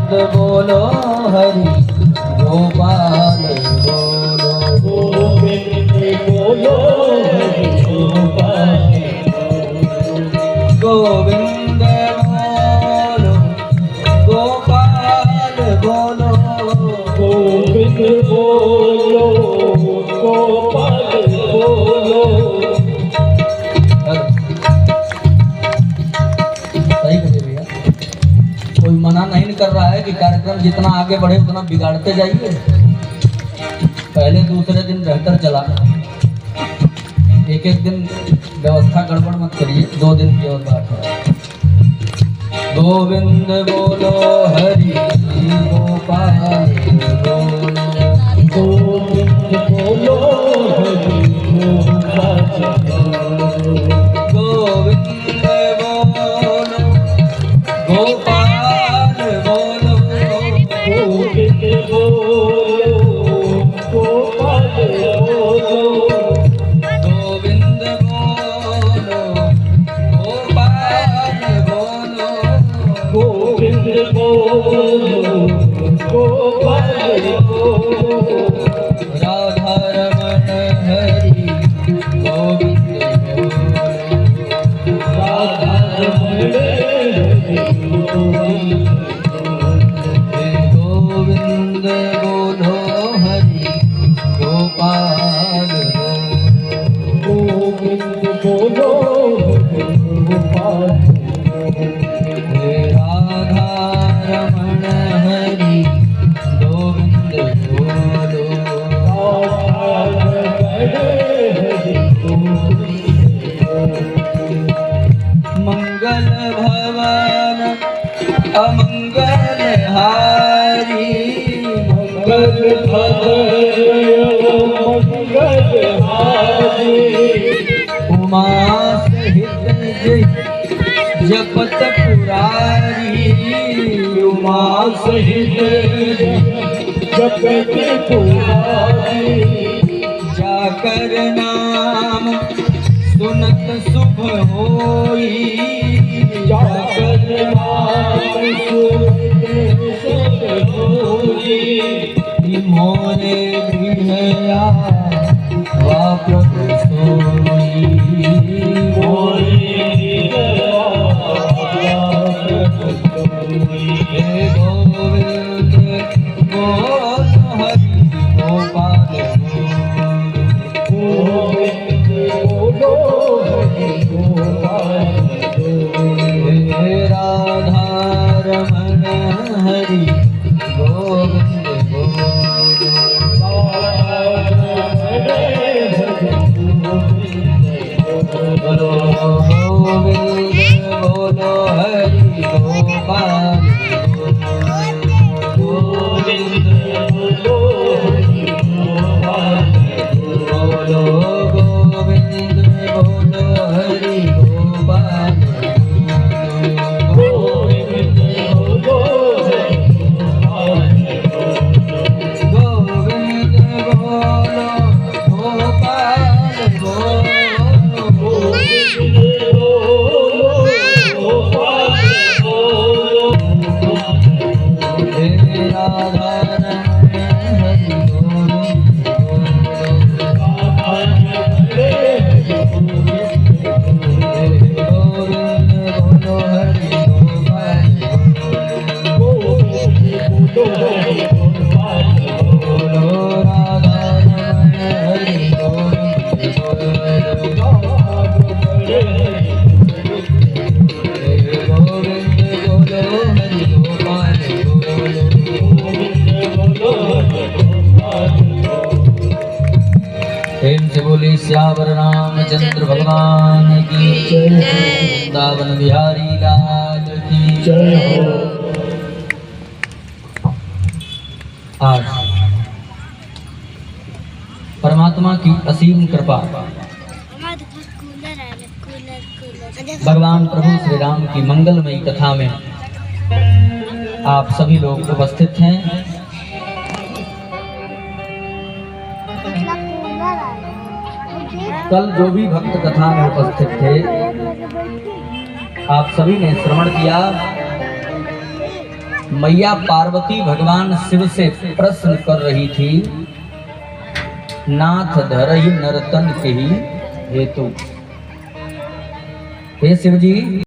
गोविंद बोलो हरि गोपाल बोलो गोविंद बोलो हरि गोपाल गोविंद बोलो गोपाल बोलो गोविंद बोलो गोपाल बोलो। सही करिए भैया, कोई मना नहीं कर रहा है कि कार्यक्रम जितना आगे बढ़े उतना बिगाड़ते जाइए। पहले दूसरे दिन रहकर चला, एक एक दिन व्यवस्था गड़बड़ मत करिए, 2 दिन की और बात है। गोविंद बोलो हरि गोपाल बोलो गोविंद बोलो हरि गोपाल गोविंद बोलो गोपाल बोलो गोविंद बोलो गोपाल बोलो गोविंद बोलो गोपाल बोलो गोविंद बोलो गोपाल बोलो। राधा रमण हरि गोविंद बोलो राधा रमण हरि गोविंद गोविंद बोलो हरि गोपाल बोलो गोविंद बोलो हरि गोपाल राधा रमण हरि गोविंद बोलो मंगल भवन अमंगल हारी मंगल भवन मंगल हारी उमा सहित जय जपत पुरारी उमा सहित जगत पुरारी जाकर नाम सुनत शुभ होई जाकर नाम सुनत शुभ होई मोरे गृहया वा प्रभु सोई मोरे गया हे गोविंद बोलो हरि गोपाल गोविंद बोलो हरि गोपाल हे राधा रमण हरि गोविंद बोलो बोलो गोविंद बोलो हरि गोपाल गोविंद बोलो हरि गोपाल बोलो गोविंद बोलो हरि गोपाल गोविंद बोलो हरि गोपाल गोविंद बोलो गोपाल बोलो गोविंद बोलो गोपाल बोलो हे राधा रमण हरि गोविंद बोलो हरि गोपाल बोलो राधा रमण हरि गोविंद बोलो गोविंद बोलो हरि गोपाल प्रेम से बोली श्यावर रामचंद्र भगवान की जय, वृंदावन बिहारी लाल की जय हो। आज परमात्मा की असीम कृपा भगवान प्रभु श्री राम की मंगलमयी कथा में आप सभी लोग उपस्थित हैं। कल जो भी भक्त कथा में उपस्थित थे आप सभी ने श्रवण किया मैया पार्वती भगवान शिव से प्रश्न कर रही थी, नाथ धरहि नर्तन के ही हेतु। हे शिव जी,